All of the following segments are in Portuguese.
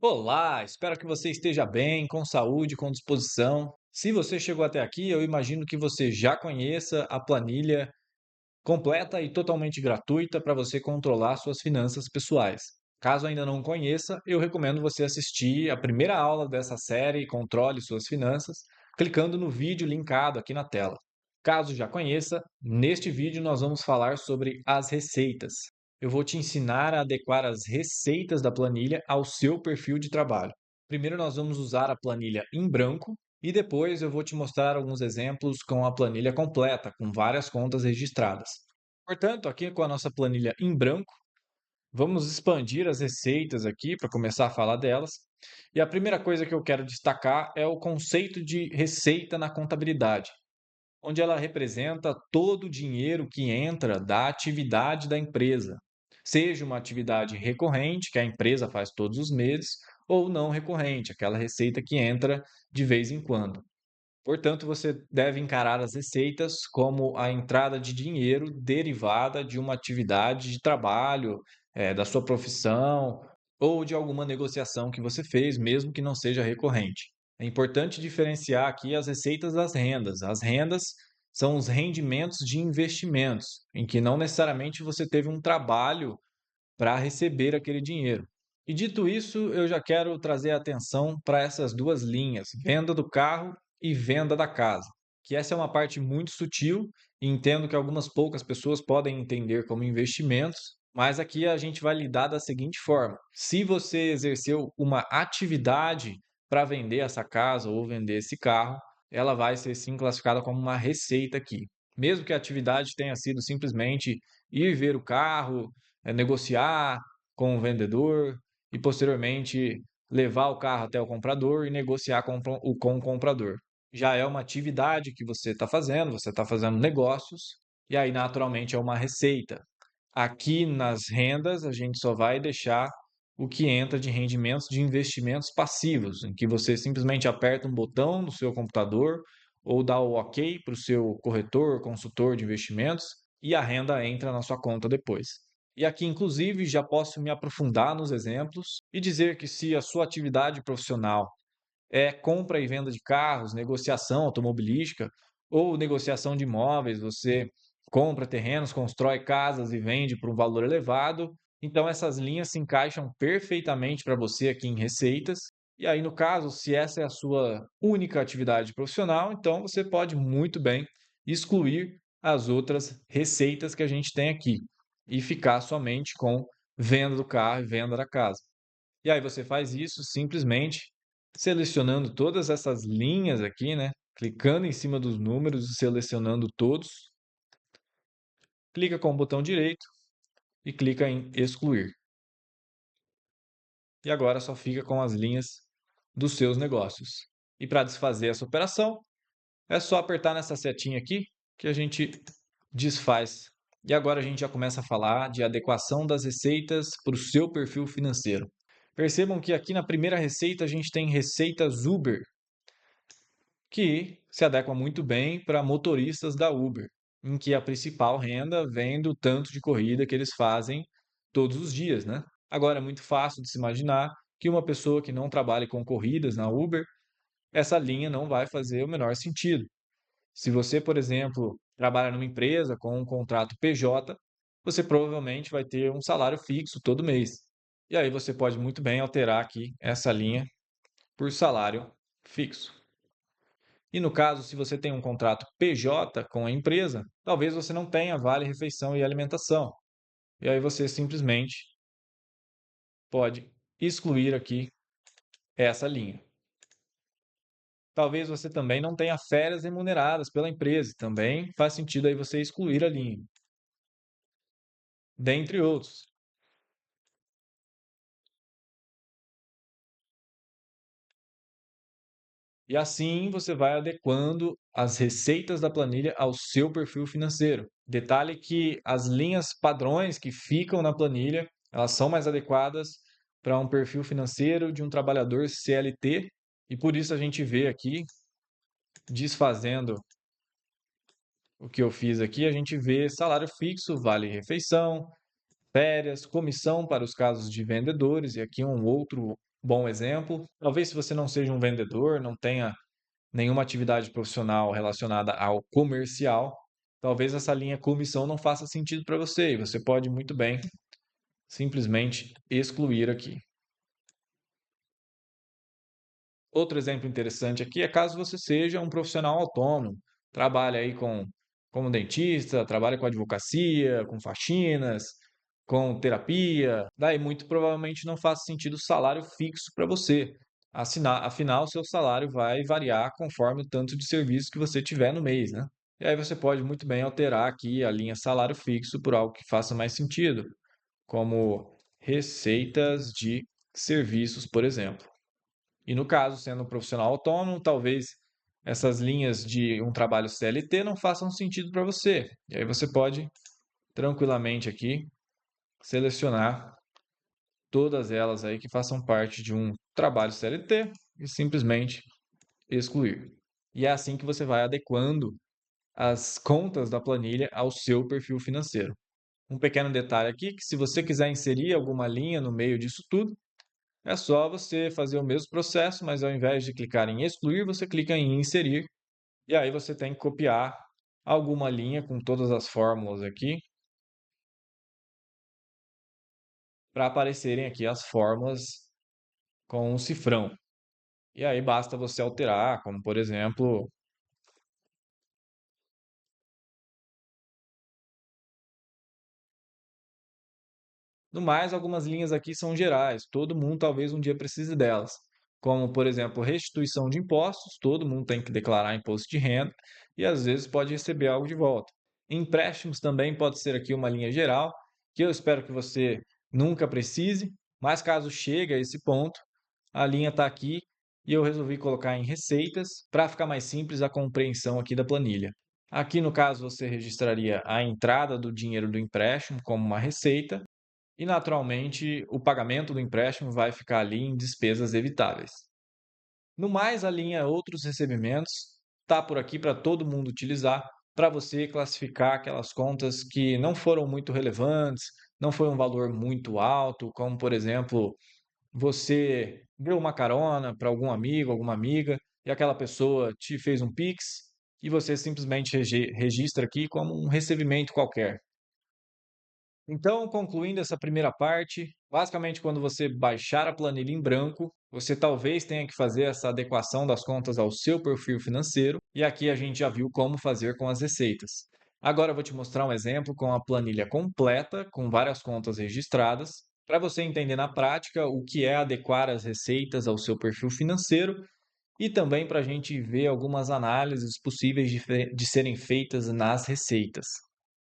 Olá, espero que você esteja bem, com saúde, com disposição. Se você chegou até aqui, eu imagino que você já conheça a planilha completa e totalmente gratuita para você controlar suas finanças pessoais. Caso ainda não conheça, eu recomendo você assistir a primeira aula dessa série Controle Suas Finanças, clicando no vídeo linkado aqui na tela. Caso já conheça, neste vídeo nós vamos falar sobre as receitas. Eu vou te ensinar a adequar as receitas da planilha ao seu perfil de trabalho. Primeiro nós vamos usar a planilha em branco e depois eu vou te mostrar alguns exemplos com a planilha completa, com várias contas registradas. Portanto, aqui com a nossa planilha em branco, vamos expandir as receitas aqui para começar a falar delas. E a primeira coisa que eu quero destacar é o conceito de receita na contabilidade, onde ela representa todo o dinheiro que entra da atividade da empresa, seja uma atividade recorrente, que a empresa faz todos os meses, ou não recorrente, aquela receita que entra de vez em quando. Portanto, você deve encarar as receitas como a entrada de dinheiro derivada de uma atividade de trabalho, da sua profissão ou de alguma negociação que você fez, mesmo que não seja recorrente. É importante diferenciar aqui as receitas das rendas. As rendas são os rendimentos de investimentos, em que não necessariamente você teve um trabalho para receber aquele dinheiro. E dito isso, eu já quero trazer a atenção para essas duas linhas, venda do carro e venda da casa, que essa é uma parte muito sutil e entendo que algumas poucas pessoas podem entender como investimentos, mas aqui a gente vai lidar da seguinte forma: se você exerceu uma atividade para vender essa casa ou vender esse carro, ela vai ser sim classificada como uma receita aqui. Mesmo que a atividade tenha sido simplesmente ir ver o carro, negociar com o vendedor e posteriormente levar o carro até o comprador e negociar com o comprador. Já é uma atividade que você está fazendo negócios, e aí naturalmente é uma receita. Aqui nas rendas, a gente só vai deixar o que entra de rendimentos de investimentos passivos, em que você simplesmente aperta um botão no seu computador ou dá o OK para o seu corretor, consultor de investimentos e a renda entra na sua conta depois. E aqui, inclusive, já posso me aprofundar nos exemplos e dizer que se a sua atividade profissional é compra e venda de carros, negociação automobilística ou negociação de imóveis, você compra terrenos, constrói casas e vende por um valor elevado. Então essas linhas se encaixam perfeitamente para você aqui em receitas. E aí, no caso, se essa é a sua única atividade profissional, então você pode muito bem excluir as outras receitas que a gente tem aqui e ficar somente com venda do carro e venda da casa. E aí você faz isso simplesmente selecionando todas essas linhas aqui, né, clicando em cima dos números e selecionando todos, clica com o botão direito e clica em excluir. E agora só fica com as linhas dos seus negócios. E para desfazer essa operação, é só apertar nessa setinha aqui que a gente desfaz. E agora a gente já começa a falar de adequação das receitas para o seu perfil financeiro. Percebam que aqui na primeira receita a gente tem receitas Uber, que se adequa muito bem para motoristas da Uber, em que a principal renda vem do tanto de corrida que eles fazem todos os dias, né? Agora, é muito fácil de se imaginar que uma pessoa que não trabalhe com corridas na Uber, essa linha não vai fazer o menor sentido. Se você, por exemplo, trabalha numa empresa com um contrato PJ, você provavelmente vai ter um salário fixo todo mês. E aí você pode muito bem alterar aqui essa linha por salário fixo. E no caso, se você tem um contrato PJ com a empresa, talvez você não tenha vale refeição e alimentação. E aí você simplesmente pode excluir aqui essa linha. Talvez você também não tenha férias remuneradas pela empresa, também faz sentido aí você excluir a linha, dentre outros. E assim você vai adequando as receitas da planilha ao seu perfil financeiro. Detalhe que as linhas padrões que ficam na planilha, elas são mais adequadas para um perfil financeiro de um trabalhador CLT, e por isso a gente vê aqui, desfazendo o que eu fiz aqui, a gente vê salário fixo, vale refeição, férias, comissão para os casos de vendedores, e aqui um outro bom exemplo. Talvez se você não seja um vendedor, não tenha nenhuma atividade profissional relacionada ao comercial, talvez essa linha comissão não faça sentido para você e você pode muito bem simplesmente excluir aqui. Outro exemplo interessante aqui é caso você seja um profissional autônomo, trabalha aí como dentista, trabalha com advocacia, com faxinas, com terapia, daí muito provavelmente não faz sentido salário fixo para você. Afinal, seu salário vai variar conforme o tanto de serviço que você tiver no mês, né? E aí você pode muito bem alterar aqui a linha salário fixo por algo que faça mais sentido, como receitas de serviços, por exemplo. E no caso, sendo um profissional autônomo, talvez essas linhas de um trabalho CLT não façam sentido para você. E aí você pode tranquilamente aqui selecionar todas elas aí que façam parte de um trabalho CLT e simplesmente excluir. E é assim que você vai adequando as contas da planilha ao seu perfil financeiro. Um pequeno detalhe aqui, que se você quiser inserir alguma linha no meio disso tudo, é só você fazer o mesmo processo, mas ao invés de clicar em excluir, você clica em inserir. E aí você tem que copiar alguma linha com todas as fórmulas aqui para aparecerem aqui as fórmulas com um cifrão. E aí basta você alterar, como por exemplo, no mais, algumas linhas aqui são gerais, todo mundo talvez um dia precise delas. Como, por exemplo, restituição de impostos, todo mundo tem que declarar imposto de renda e às vezes pode receber algo de volta. Empréstimos também pode ser aqui uma linha geral, que eu espero que você nunca precise, mas caso chegue a esse ponto, a linha está aqui e eu resolvi colocar em receitas para ficar mais simples a compreensão aqui da planilha. Aqui no caso você registraria a entrada do dinheiro do empréstimo como uma receita e, naturalmente, o pagamento do empréstimo vai ficar ali em despesas evitáveis. No mais, a linha outros recebimentos está por aqui para todo mundo utilizar, para você classificar aquelas contas que não foram muito relevantes, não foi um valor muito alto, como, por exemplo, você deu uma carona para algum amigo, alguma amiga, e aquela pessoa te fez um Pix, e você simplesmente registra aqui como um recebimento qualquer. Então, concluindo essa primeira parte, basicamente quando você baixar a planilha em branco, você talvez tenha que fazer essa adequação das contas ao seu perfil financeiro, e aqui a gente já viu como fazer com as receitas. Agora eu vou te mostrar um exemplo com a planilha completa, com várias contas registradas, para você entender na prática o que é adequar as receitas ao seu perfil financeiro e também para a gente ver algumas análises possíveis de serem feitas nas receitas.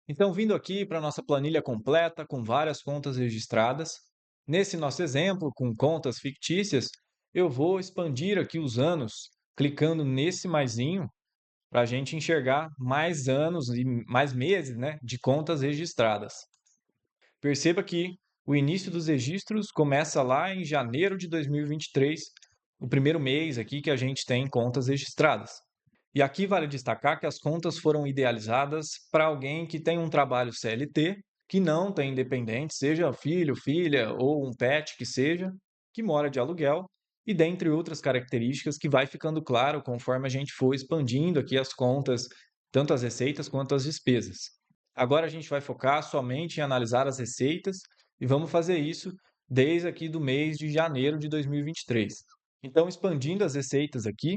Então, vindo aqui para a nossa planilha completa, com várias contas registradas, nesse nosso exemplo, com contas fictícias, eu vou expandir aqui os anos, clicando nesse maisinho, para a gente enxergar mais anos e mais meses, né, de contas registradas. Perceba que o início dos registros começa lá em janeiro de 2023, o primeiro mês aqui que a gente tem contas registradas. E aqui vale destacar que as contas foram idealizadas para alguém que tem um trabalho CLT, que não tem independente, seja filho, filha ou um pet que seja, que mora de aluguel, e dentre outras características que vai ficando claro conforme a gente for expandindo aqui as contas, tanto as receitas quanto as despesas. Agora a gente vai focar somente em analisar as receitas e vamos fazer isso desde aqui do mês de janeiro de 2023. Então, expandindo as receitas aqui,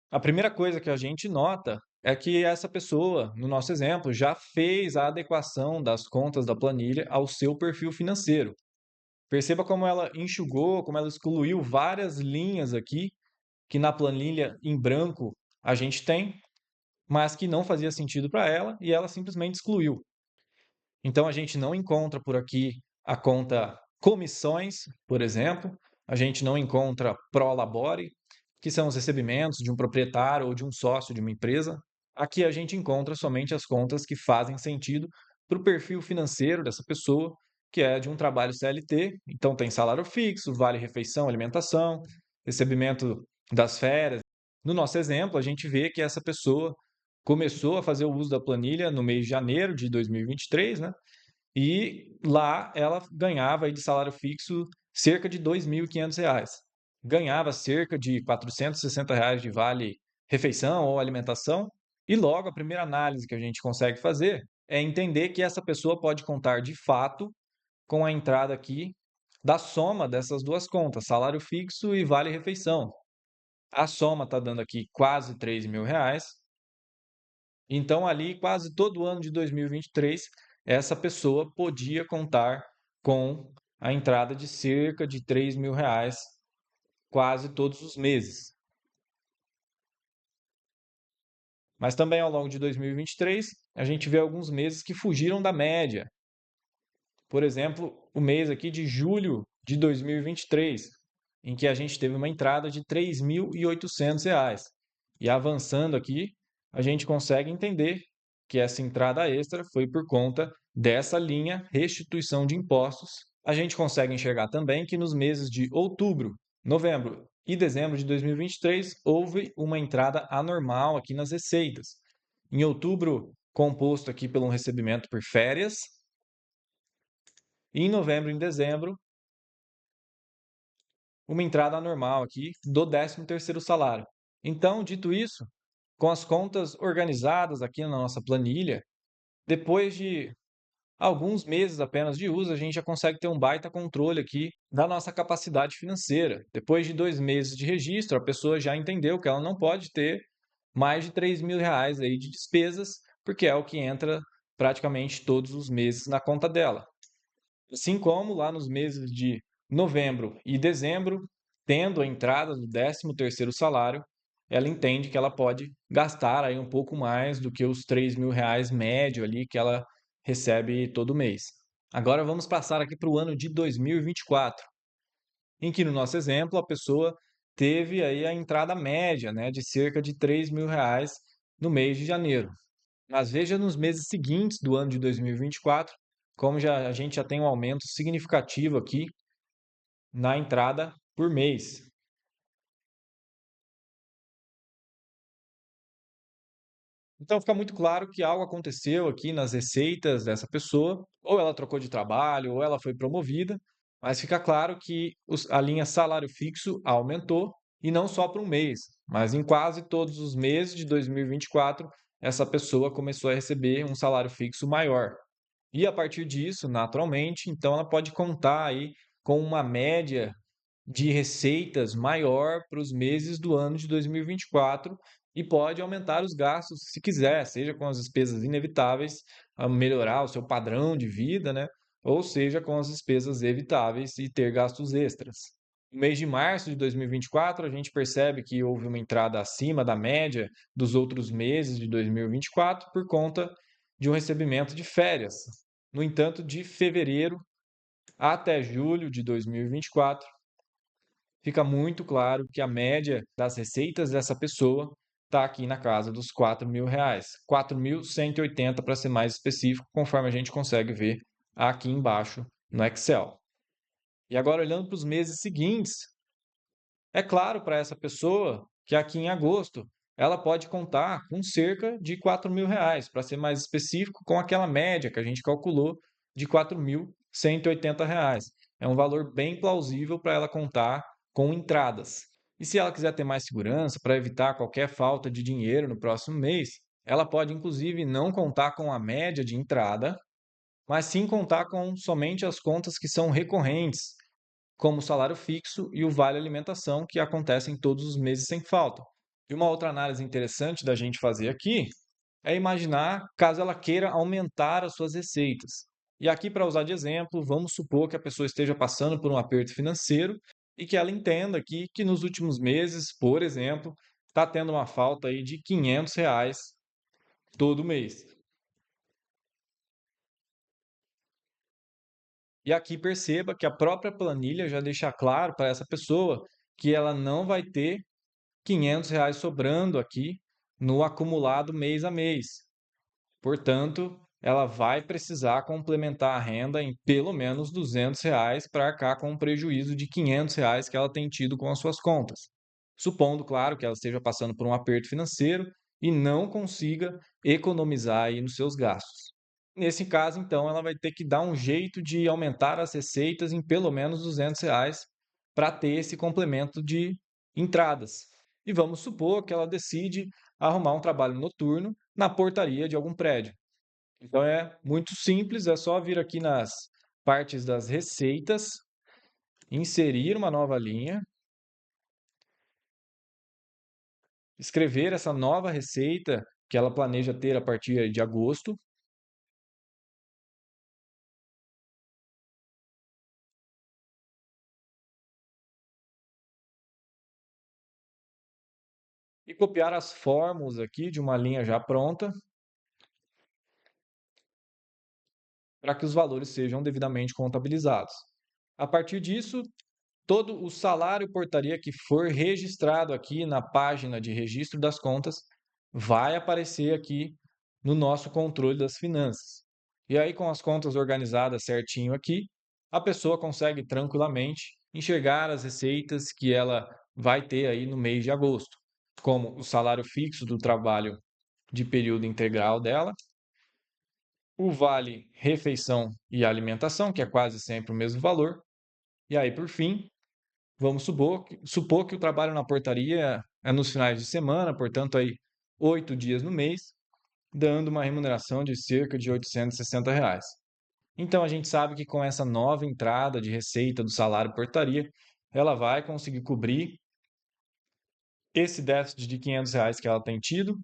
a primeira coisa que a gente nota é que essa pessoa, no nosso exemplo, já fez a adequação das contas da planilha ao seu perfil financeiro. Perceba como ela enxugou, como ela excluiu várias linhas aqui que na planilha em branco a gente tem, mas que não fazia sentido para ela e ela simplesmente excluiu. Então a gente não encontra por aqui a conta comissões, por exemplo, a gente não encontra pro labore, que são os recebimentos de um proprietário ou de um sócio de uma empresa. Aqui a gente encontra somente as contas que fazem sentido para o perfil financeiro dessa pessoa, que é de um trabalho CLT. Então tem salário fixo, vale refeição, alimentação, recebimento das férias. No nosso exemplo, a gente vê que essa pessoa começou a fazer o uso da planilha no mês de janeiro de 2023, né? E lá ela ganhava aí de salário fixo cerca de R$ 2.500. Ganhava cerca de R$ 460 de vale refeição ou alimentação, e logo a primeira análise que a gente consegue fazer é entender que essa pessoa pode contar de fato com a entrada aqui da soma dessas duas contas, salário fixo e vale refeição. A soma está dando aqui quase R$ 3.000. Então, ali, quase todo ano de 2023, essa pessoa podia contar com a entrada de cerca de R$ 3.000 quase todos os meses. Mas também ao longo de 2023, a gente vê alguns meses que fugiram da média. Por exemplo, o mês aqui de julho de 2023, em que a gente teve uma entrada de R$ 3.800. E avançando aqui, a gente consegue entender que essa entrada extra foi por conta dessa linha restituição de impostos. A gente consegue enxergar também que nos meses de outubro, novembro e dezembro de 2023 houve uma entrada anormal aqui nas receitas. Em outubro, composto aqui pelo recebimento por férias, e em novembro e em dezembro, uma entrada anormal aqui do 13º salário. Então, dito isso, com as contas organizadas aqui na nossa planilha, depois de alguns meses apenas de uso, a gente já consegue ter um baita controle aqui da nossa capacidade financeira. Depois de 2 meses de registro, a pessoa já entendeu que ela não pode ter mais de R$ 3.000 aí de despesas, porque é o que entra praticamente todos os meses na conta dela. Assim como lá nos meses de novembro e dezembro, tendo a entrada do 13º salário, ela entende que ela pode gastar aí um pouco mais do que os R$ 3.000 médio ali que ela recebe todo mês. Agora vamos passar aqui para o ano de 2024, em que no nosso exemplo a pessoa teve aí a entrada média, né, de cerca de R$ 3.000 no mês de janeiro. Mas veja nos meses seguintes do ano de 2024, como a gente já tem um aumento significativo aqui na entrada por mês. Então fica muito claro que algo aconteceu aqui nas receitas dessa pessoa, ou ela trocou de trabalho, ou ela foi promovida, mas fica claro que a linha salário fixo aumentou, e não só por um mês, mas em quase todos os meses de 2024, essa pessoa começou a receber um salário fixo maior. E a partir disso, naturalmente, então ela pode contar aí com uma média de receitas maior para os meses do ano de 2024 e pode aumentar os gastos se quiser, seja com as despesas inevitáveis, a melhorar o seu padrão de vida, né? Ou seja, com as despesas evitáveis e ter gastos extras. No mês de março de 2024, a gente percebe que houve uma entrada acima da média dos outros meses de 2024 por conta de um recebimento de férias. No entanto, de fevereiro até julho de 2024, fica muito claro que a média das receitas dessa pessoa está aqui na casa dos R$ 4.000, 4.180 para ser mais específico, conforme a gente consegue ver aqui embaixo no Excel. E agora, olhando para os meses seguintes, é claro para essa pessoa que aqui em agosto ela pode contar com cerca de R$ 4.000, para ser mais específico, com aquela média que a gente calculou de R$ 4.180. É um valor bem plausível para ela contar com entradas. E se ela quiser ter mais segurança para evitar qualquer falta de dinheiro no próximo mês, ela pode inclusive não contar com a média de entrada, mas sim contar com somente as contas que são recorrentes, como o salário fixo e o vale alimentação, que acontecem todos os meses sem falta. E uma outra análise interessante da gente fazer aqui é imaginar caso ela queira aumentar as suas receitas. E aqui, para usar de exemplo, vamos supor que a pessoa esteja passando por um aperto financeiro e que ela entenda aqui que nos últimos meses, por exemplo, está tendo uma falta aí de R$ 500 todo mês. E aqui perceba que a própria planilha já deixa claro para essa pessoa que ela não vai ter R$ 500 sobrando aqui no acumulado mês a mês. Portanto, ela vai precisar complementar a renda em pelo menos R$ 200 para arcar com um prejuízo de R$ 500 que ela tem tido com as suas contas. Supondo, claro, que ela esteja passando por um aperto financeiro e não consiga economizar aí nos seus gastos. Nesse caso, então, ela vai ter que dar um jeito de aumentar as receitas em pelo menos R$ 200 para ter esse complemento de entradas. E vamos supor que ela decide arrumar um trabalho noturno na portaria de algum prédio. Então é muito simples, é só vir aqui nas partes das receitas, inserir uma nova linha, escrever essa nova receita que ela planeja ter a partir de agosto e copiar as fórmulas aqui de uma linha já pronta para que os valores sejam devidamente contabilizados. A partir disso, todo o salário portaria que for registrado aqui na página de registro das contas vai aparecer aqui no nosso controle das finanças. E aí, com as contas organizadas certinho aqui, a pessoa consegue tranquilamente enxergar as receitas que ela vai ter aí no mês de agosto, como o salário fixo do trabalho de período integral dela, o vale refeição e alimentação, que é quase sempre o mesmo valor, e aí, por fim, vamos supor que o trabalho na portaria é nos finais de semana, portanto, aí 8 dias no mês, dando uma remuneração de cerca de R$ 860. Então, a gente sabe que com essa nova entrada de receita do salário portaria, ela vai conseguir cobrir esse déficit de R$ 500 que ela tem tido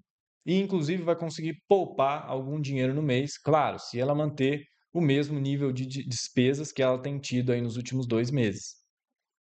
e, inclusive, vai conseguir poupar algum dinheiro no mês, claro, se ela manter o mesmo nível de despesas que ela tem tido aí nos últimos 2 meses.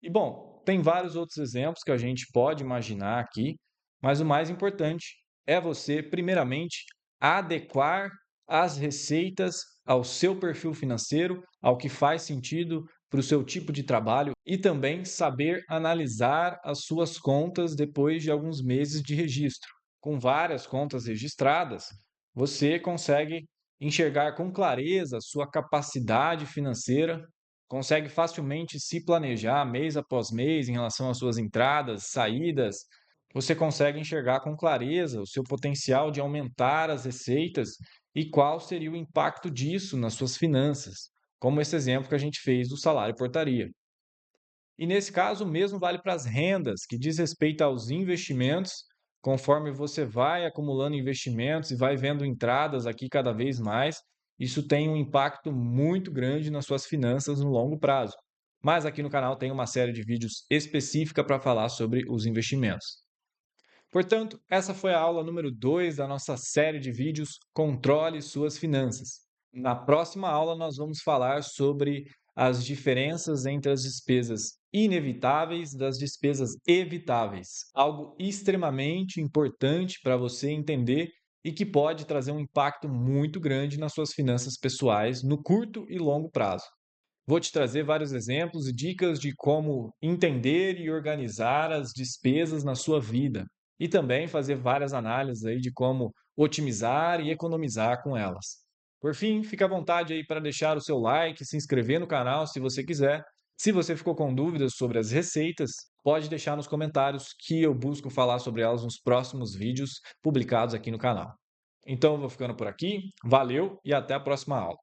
E bom, tem vários outros exemplos que a gente pode imaginar aqui, mas o mais importante é você, primeiramente, adequar as receitas ao seu perfil financeiro, ao que faz sentido para o seu tipo de trabalho e também saber analisar as suas contas depois de alguns meses de registro. Com várias contas registradas, você consegue enxergar com clareza a sua capacidade financeira, consegue facilmente se planejar mês após mês em relação às suas entradas, saídas. Você consegue enxergar com clareza o seu potencial de aumentar as receitas e qual seria o impacto disso nas suas finanças, como esse exemplo que a gente fez do salário portaria. E nesse caso, o mesmo vale para as rendas, que diz respeito aos investimentos. Conforme você vai acumulando investimentos e vai vendo entradas aqui cada vez mais, isso tem um impacto muito grande nas suas finanças no longo prazo. Mas aqui no canal tem uma série de vídeos específica para falar sobre os investimentos. Portanto, essa foi a aula número 2 da nossa série de vídeos Controle Suas Finanças. Na próxima aula, nós vamos falar sobre as diferenças entre as despesas inevitáveis das despesas evitáveis. Algo extremamente importante para você entender e que pode trazer um impacto muito grande nas suas finanças pessoais no curto e longo prazo. Vou te trazer vários exemplos e dicas de como entender e organizar as despesas na sua vida e também fazer várias análises aí de como otimizar e economizar com elas. Por fim, fica à vontade aí para deixar o seu like, se inscrever no canal se você quiser. Se você ficou com dúvidas sobre as receitas, pode deixar nos comentários que eu busco falar sobre elas nos próximos vídeos publicados aqui no canal. Então eu vou ficando por aqui, valeu e até a próxima aula.